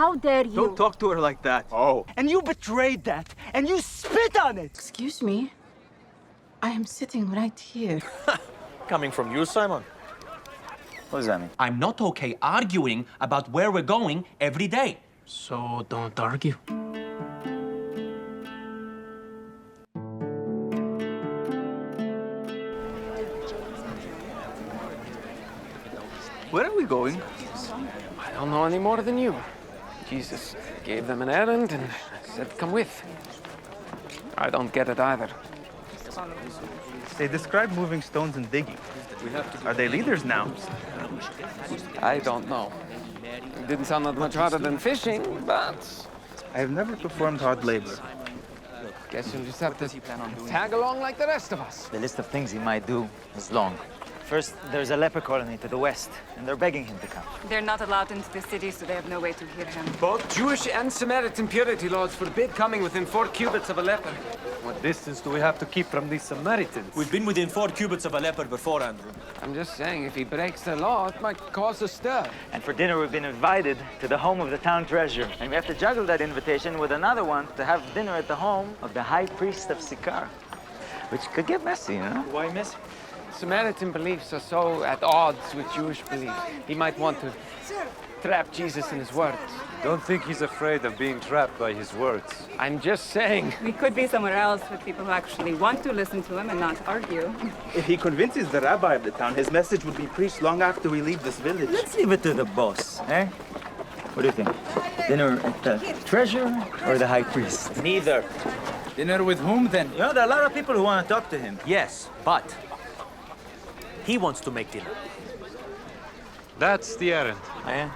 How dare you? Don't talk to her like that. Oh. And you betrayed that, and you spit on it! Excuse me? I am sitting right here. Coming from you, Simon? What does that mean? I'm not okay arguing about where we're going every day. So don't argue. Where are we going? I don't know any more than you. Jesus gave them an errand and said, come with. I don't get it either. They describe moving stones and digging. Are they leaders now? I don't know. It didn't sound that much harder than fishing, but I have never performed hard labor. guess you'll just have to tag along like the rest of us. The list of things he might do is long. First, there's a leper colony to the west, and they're begging him to come. They're not allowed into the city, so they have no way to hear him. Both Jewish and Samaritan purity laws forbid coming within 4 cubits of a leper. What distance do we have to keep from these Samaritans? We've been within 4 cubits of a leper before, Andrew. I'm just saying, if he breaks the law, it might cause a stir. And for dinner, we've been invited to the home of the town treasurer. And we have to juggle that invitation with another one to have dinner at the home of the high priest of Sychar. Which could get messy, you know? Why messy? Samaritan beliefs are so at odds with Jewish beliefs. He might want to trap Jesus in his words. Don't think he's afraid of being trapped by his words. I'm just saying. We could be somewhere else with people who actually want to listen to him and not argue. If he convinces the rabbi of the town, his message would be preached long after we leave this village. Let's leave it to the boss, eh? What do you think? Dinner at the treasurer or the high priest? Neither. Dinner with whom then? You know, there are a lot of people who want to talk to him. Yes, but he wants to make dinner. That's the errand. Oh, yeah?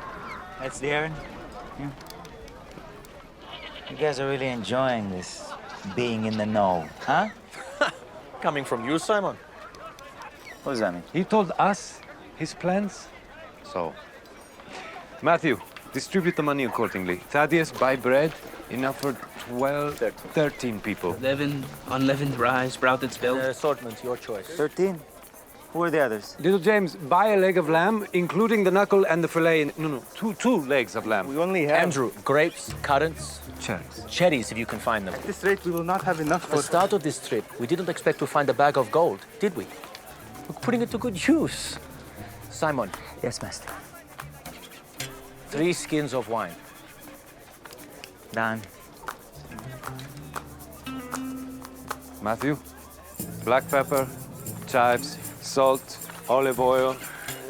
That's the errand? Yeah. You guys are really enjoying this being in the know, huh? Coming from you, Simon? What does that mean? He told us his plans. So, Matthew, distribute the money accordingly. Thaddeus, buy bread. Enough for 13 people. 11 unleavened rye, sprouted spelt. Assortment, your choice. 13? Who are the others? Little James, buy a leg of lamb, including the knuckle and the fillet. No, two legs of lamb. We only have... Andrew, grapes, currants, Cherries. cherries if you can find them. At this rate, we will not have enough At the for... start of this trip, we didn't expect to find a bag of gold, did we? We're putting it to good use. Simon, Yes, master. 3 skins of wine. Done. Matthew, black pepper, chives, salt, olive oil.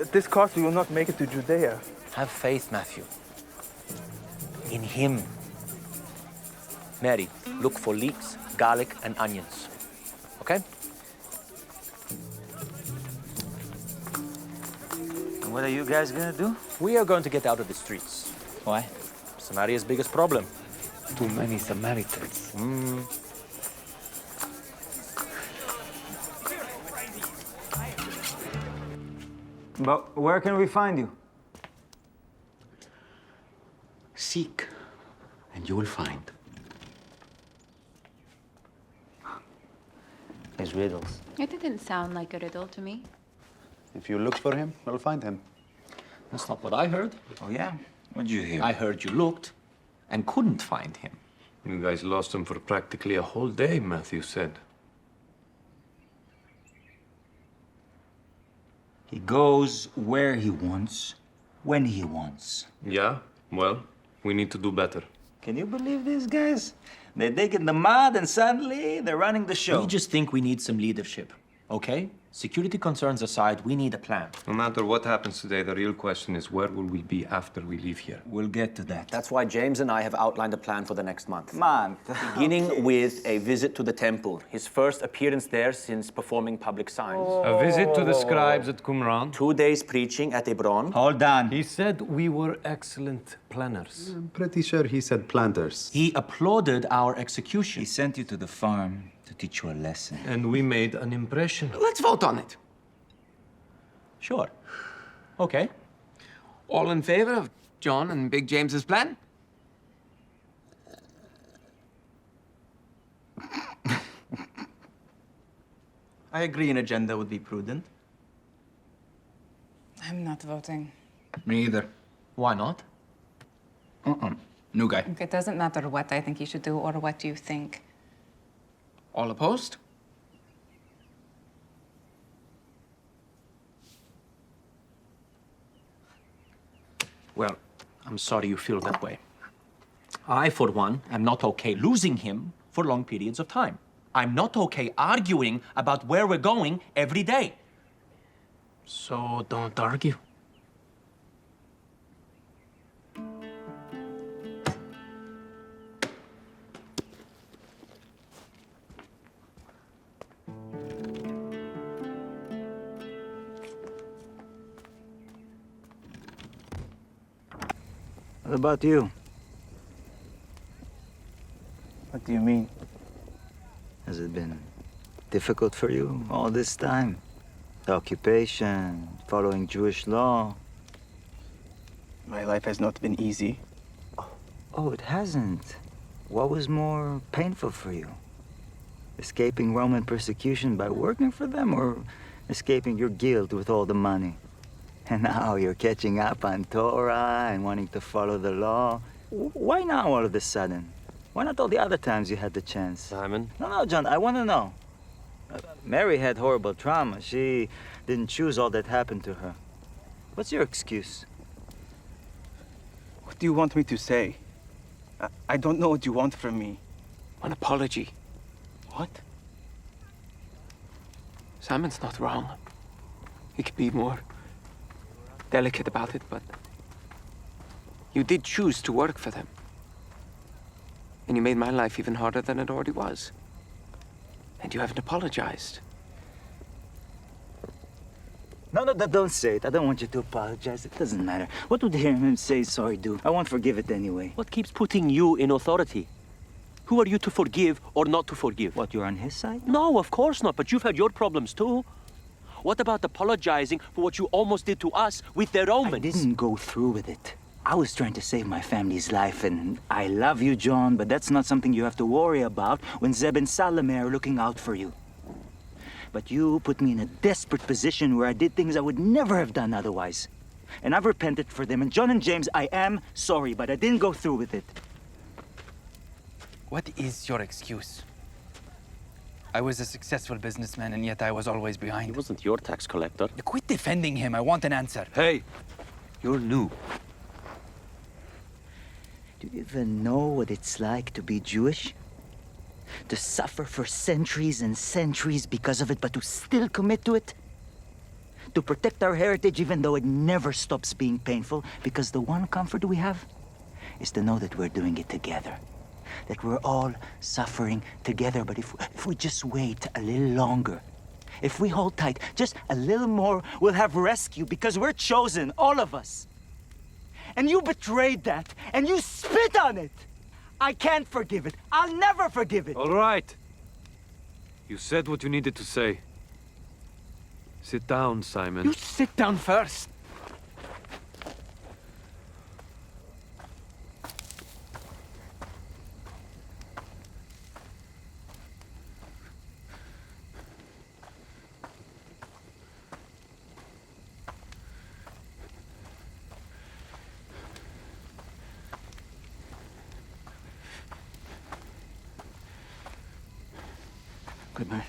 At this cost, we will not make it to Judea. Have faith, Matthew. In him. Mary, look for leeks, garlic, and onions. Okay? And what are you guys gonna do? We are going to get out of the streets. Why? Samaria's biggest problem. Too many Samaritans. But where can we find you? Seek, and you will find. His riddles. It didn't sound like a riddle to me. If you look for him, you'll find him. That's not what I heard. Oh, yeah? What'd you hear? I heard you looked and couldn't find him. You guys lost him for practically a whole day, Matthew said. He goes where he wants, when he wants. Yeah? Well, we need to do better. Can you believe these guys? They dig in the mud and suddenly they're running the show. We just think we need some leadership, okay? Security concerns aside, we need a plan. No matter what happens today, the real question is where will we be after we leave here? We'll get to that. That's why James and I have outlined a plan for the next month. Month. Beginning with a visit to the temple, his first appearance there since performing public signs. A visit to the scribes at Qumran. 2 days preaching at Hebron. Hold on. He said we were excellent planners. I'm pretty sure he said planters. He applauded our execution. He sent you to the farm to teach you a lesson. And we made an impression. Let's vote on it. Sure. Okay. All in favor of John and Big James's plan? I agree an agenda would be prudent. I'm not voting. Me either. Why not? New guy. It doesn't matter what I think you should do or what you think. All opposed? Well, I'm sorry you feel that way. I, for one, am not okay losing him for long periods of time. I'm not okay arguing about where we're going every day. So don't argue. What about you? What do you mean? Has it been difficult for you all this time? The occupation, following Jewish law? My life has not been easy. Oh, it hasn't. What was more painful for you? Escaping Roman persecution by working for them, or escaping your guilt with all the money? And now you're catching up on Torah and wanting to follow the law. Why now all of a sudden? Why not all the other times you had the chance? Simon? No, John, I want to know. Mary had horrible trauma. She didn't choose all that happened to her. What's your excuse? What do you want me to say? I don't know what you want from me. An apology. What? Simon's not wrong. He could be more delicate about it, but you did choose to work for them. And you made my life even harder than it already was. And you haven't apologized. No, don't say it. I don't want you to apologize. It doesn't matter. What would hearing him say sorry do? I won't forgive it anyway. What keeps putting you in authority? Who are you to forgive or not to forgive? What, you're on his side? No, of course not, but you've had your problems too. What about apologizing for what you almost did to us with the Romans? I didn't go through with it. I was trying to save my family's life, and I love you, John, but that's not something you have to worry about when Zeb and Salome are looking out for you. But you put me in a desperate position where I did things I would never have done otherwise. And I've repented for them, and John and James, I am sorry, but I didn't go through with it. What is your excuse? I was a successful businessman, and yet I was always behind. He wasn't your tax collector. Quit defending him. I want an answer. Hey, you're new. Do you even know what it's like to be Jewish? To suffer for centuries and centuries because of it, but to still commit to it? To protect our heritage even though it never stops being painful, because the one comfort we have is to know that we're doing it together. That we're all suffering together. But if we just wait a little longer, if we hold tight just a little more, we'll have rescue, because we're chosen, all of us. And you betrayed that, and you spit on it. I can't forgive it. I'll never forgive it. All right. You said what you needed to say. Sit down, Simon. You sit down first. Good night.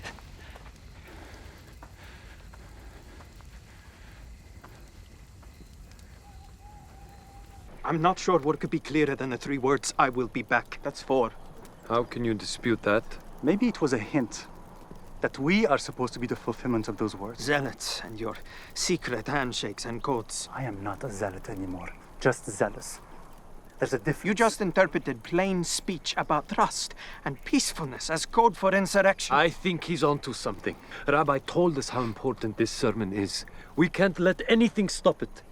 I'm not sure what could be clearer than the 3 words, I will be back. That's 4. How can you dispute that? Maybe it was a hint that we are supposed to be the fulfillment of those words. Zealots and your secret handshakes and codes. I am not a zealot anymore, just zealous. There's a difference. You just interpreted plain speech about trust and peacefulness as code for insurrection. I think he's onto something. Rabbi told us how important this sermon is. We can't let anything stop it.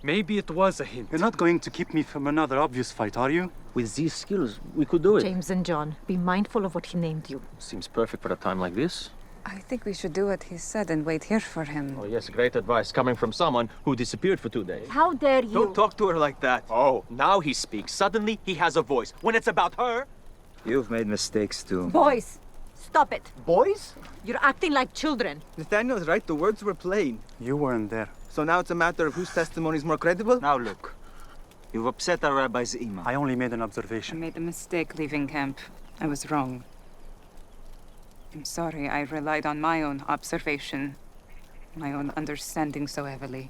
Maybe it was a hint. You're not going to keep me from another obvious fight, are you? With these skills, we could do it. James and John, be mindful of what he named you. Seems perfect for a time like this. I think we should do what he said and wait here for him. Oh, yes, great advice coming from someone who disappeared for 2 days. How dare you? Don't talk to her like that. Oh, now he speaks. Suddenly, he has a voice. When it's about her... You've made mistakes too. Boys, stop it. Boys? You're acting like children. Nathaniel's right. The words were plain. You weren't there. So now it's a matter of whose testimony is more credible? Now look, You've upset our rabbi's imam. I only made an I observation. made a mistake leaving camp. I was wrong. I'm sorry I relied on my own observation, my own understanding so heavily.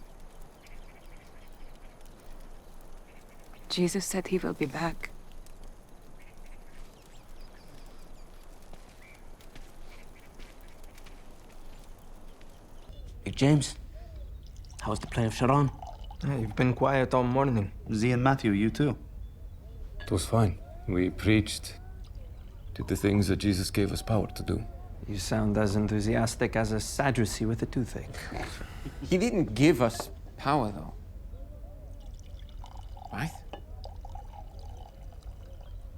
Jesus said he will be back. Big James, how was the play of Sharon? Yeah, you've been quiet all morning. Z and Matthew, you too. It was fine. We preached, did the things that Jesus gave us power to do. You sound as enthusiastic as a Sadducee with a toothache. He didn't give us power, though. Right?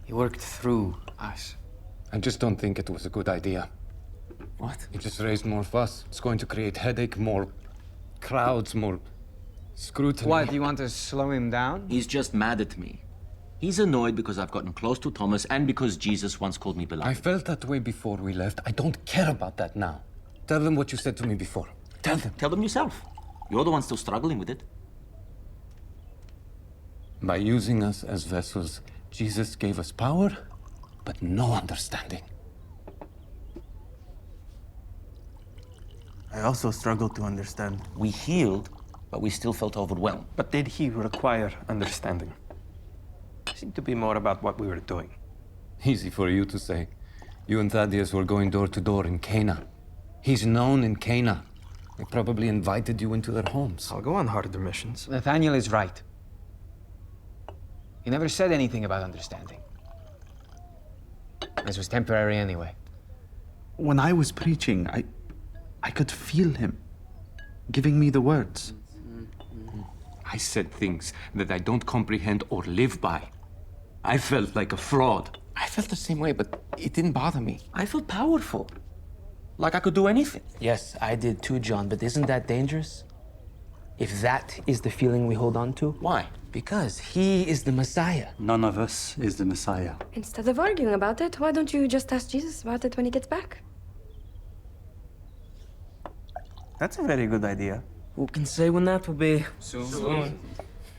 He worked through us. I just don't think it was a good idea. What? It just raised more fuss. It's going to create headache, more crowds, more scrutiny. What, you want to slow him down? He's just mad at me. He's annoyed because I've gotten close to Thomas and because Jesus once called me beloved. I felt that way before we left. I don't care about that now. Tell them what you said to me before. Tell them. Tell them yourself. You're the one still struggling with it. By using us as vessels, Jesus gave us power, but no understanding. I also struggled to understand. We healed, but we still felt overwhelmed. But did he require understanding? Seemed to be more about what we were doing. Easy for you to say. You and Thaddeus were going door to door in Cana. He's known in Cana. They probably invited you into their homes. I'll go on harder missions. Nathaniel is right. He never said anything about understanding. This was temporary anyway. When I was preaching, I could feel him giving me the words. I said things that I don't comprehend or live by. I felt like a fraud. I felt the same way, but it didn't bother me. I felt powerful. Like I could do anything. Yes, I did too, John, but isn't that dangerous? If that is the feeling we hold on to? Why? Because he is the Messiah. None of us is the Messiah. Instead of arguing about it, why don't you just ask Jesus about it when he gets back? That's a very good idea. Who can say when that will be? Soon.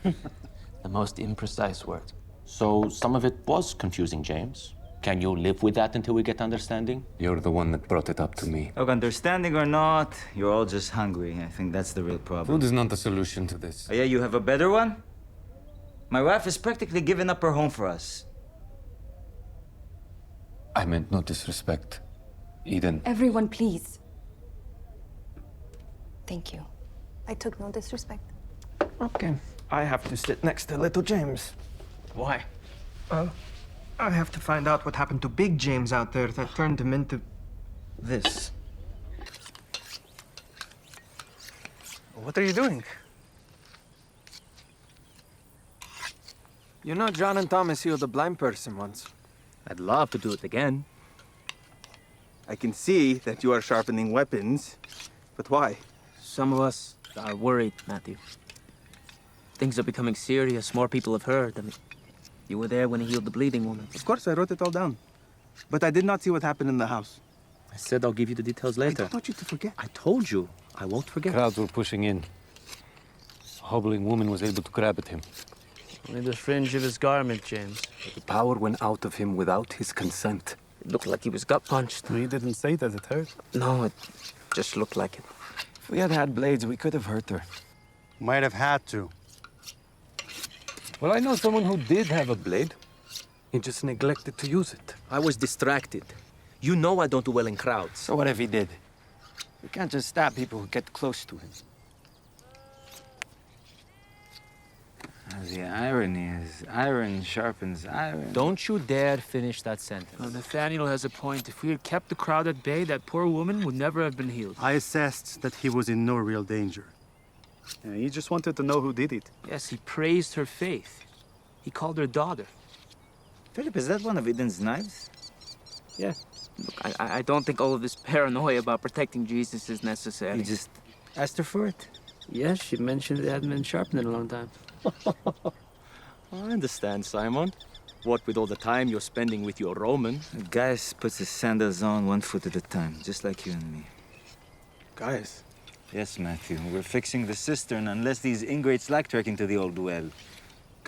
The most imprecise word. So some of it was confusing, James. Can you live with that until we get understanding? You're the one that brought it up to me. Look, understanding or not, you're all just hungry. I think that's the real problem. Food is not the solution to this. Oh, yeah, you have a better one? My wife has practically given up her home for us. I meant no disrespect. Eden. Everyone, please. Thank you. I took no disrespect. Okay. I have to sit next to little James. Why? I have to find out what happened to Big James out there that turned him into this. What are you doing? You know, John and Thomas healed a blind person once. I'd love to do it again. I can see that you are sharpening weapons, but why? Some of us are worried, Matthew. Things are becoming serious. More people have heard. I mean, you were there when he healed the bleeding woman. Of course, I wrote it all down. But I did not see what happened in the house. I said I'll give you the details I later. don't want you to forget. I told you I won't forget. Crowds were pushing in. A hobbling woman was able to grab at him. Only the fringe of his garment, James. The power went out of him without his consent. It looked like he was gut punched. He didn't say that it hurt. No, it just looked like it. If we had had blades, we could have hurt her. Might have had to. Well, I know someone who did have a blade. He just neglected to use it. I was distracted. You know I don't do well in crowds. So what if he did? We can't just stab people who get close to him. The irony is, iron sharpens iron. Don't you dare finish that sentence. Nathaniel has a point. If we had kept the crowd at bay, that poor woman would never have been healed. I assessed that he was in no real danger. Yeah, he just wanted to know who did it. Yes, he praised her faith. He called her daughter. Philip, is that one of Eden's knives? Yeah. Look, I don't think all of this paranoia about protecting Jesus is necessary. You just asked her for it? Yes, she mentioned it hadn't been sharpened in a long time. I understand, Simon. What with all the time you're spending with your Roman. Gaius puts his sandals on 1 foot at a time, just like you and me. Guys. Yes, Matthew. We're fixing the cistern unless these ingrates like trekking to the old well.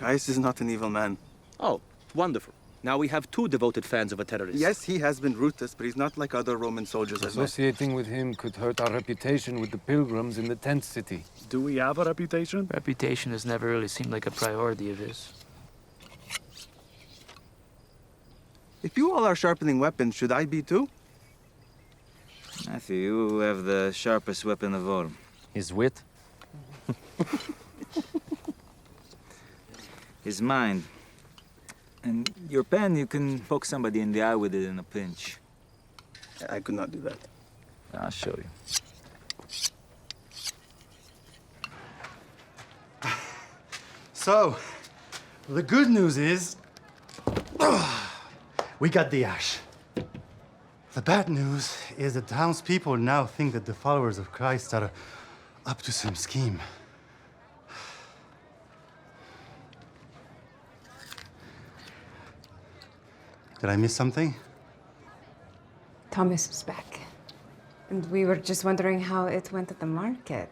Gaius is not an evil man. Oh, wonderful. Now we have two devoted fans of a terrorist. Yes, he has been ruthless, but he's not like other Roman soldiers I've met. Associating with him could hurt our reputation with the pilgrims in the tent city. Do we have a reputation? Reputation has never really seemed like a priority of his. If you all are sharpening weapons, should I be too? Matthew, you have the sharpest weapon of all. His wit? His mind. And your pen, you can poke somebody in the eye with it in a pinch. I could not do that. I'll show you. So, the good news is, we got the ash. The bad news is that townspeople now think that the followers of Christ are up to some scheme. Did I miss something? Thomas was back. And we were just wondering how it went at the market.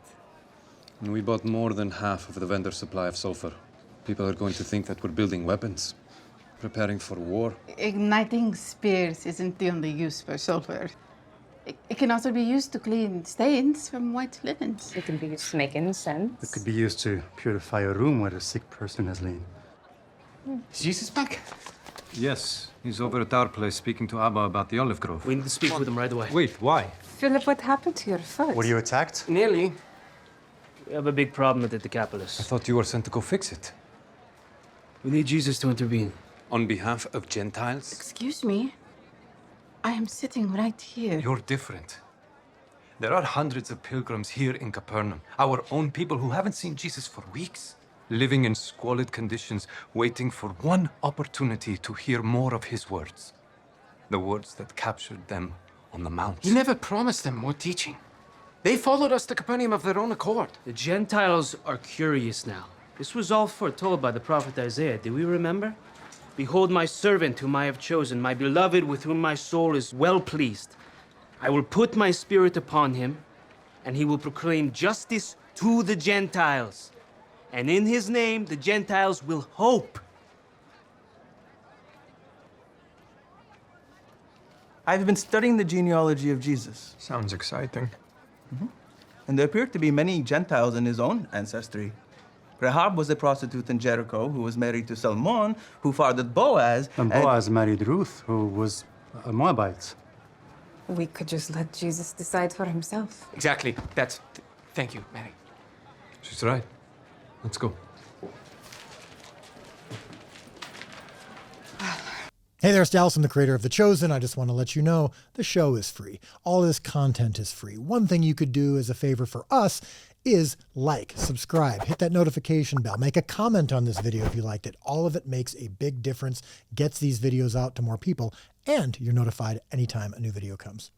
We bought more than half of the vendor supply of sulfur. People are going to think that we're building weapons, preparing for war. Igniting spears isn't the only use for sulfur. It can also be used to clean stains from white linens. It can be used to make incense. It could be used to purify a room where a sick person has lain. Is Jesus back? Yes, he's over at our place speaking to Abba about the olive grove. We need to speak with him right away. Wait, why? Philip, what happened to your foot? Were you attacked? Nearly. We have a big problem with the Decapolis. I thought you were sent to go fix it. We need Jesus to intervene. On behalf of Gentiles? Excuse me. I am sitting right here. You're different. There are hundreds of pilgrims here in Capernaum, our own people who haven't seen Jesus for weeks, living in squalid conditions, waiting for one opportunity to hear more of his words. The words that captured them on the mount. He never promised them more teaching. They followed us to Capernaum of their own accord. The Gentiles are curious now. This was all foretold by the prophet Isaiah. Do we remember? Behold my servant whom I have chosen, my beloved with whom my soul is well pleased. I will put my spirit upon him, and he will proclaim justice to the Gentiles. And in his name, the Gentiles will hope. I've been studying the genealogy of Jesus. Sounds exciting. And there appear to be many Gentiles in his own ancestry. Rahab was a prostitute in Jericho who was married to Salmon, who fathered Boaz. And Boaz married Ruth, who was a Moabite. We could just let Jesus decide for himself. Exactly. Thank you, Mary. She's right. Let's go. Hey there, it's Dallas, the creator of The Chosen. I just want to let you know the show is free. All this content is free. One thing you could do as a favor for us is like, subscribe, hit that notification bell, make a comment on this video if you liked it. All of it makes a big difference, gets these videos out to more people, and you're notified anytime a new video comes.